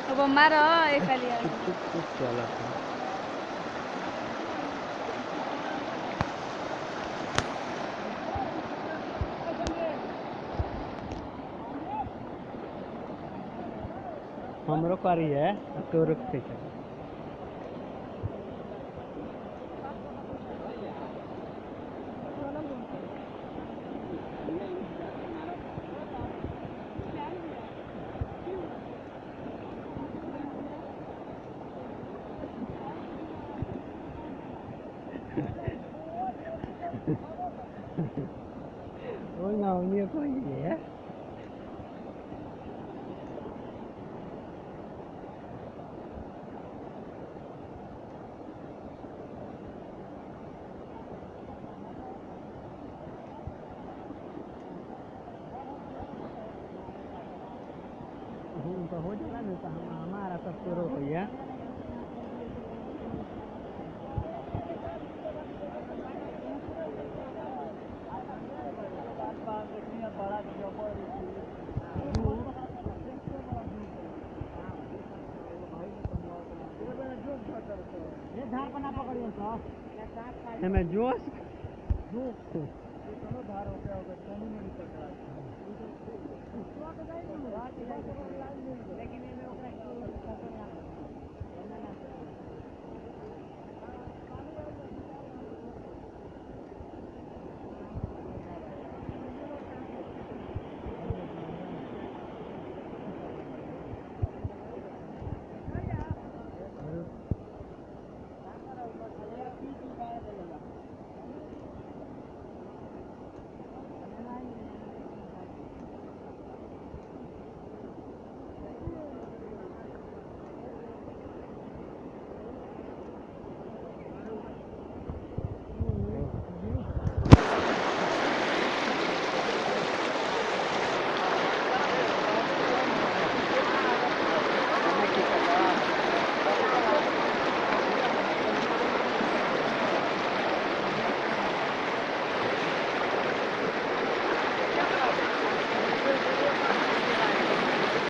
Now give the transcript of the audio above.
अब मारो एक लिया चला हमरो करी है तो रुकते चल Ôi ngầu như có gì vậy? तो हो जाएगा नहीं तो हमारा सब शुरू हो गया ये धार पर ना पकड़ियो तो मैं जोश दोनों धार हो गया होगा दोनों में निकल रहा है लेकिन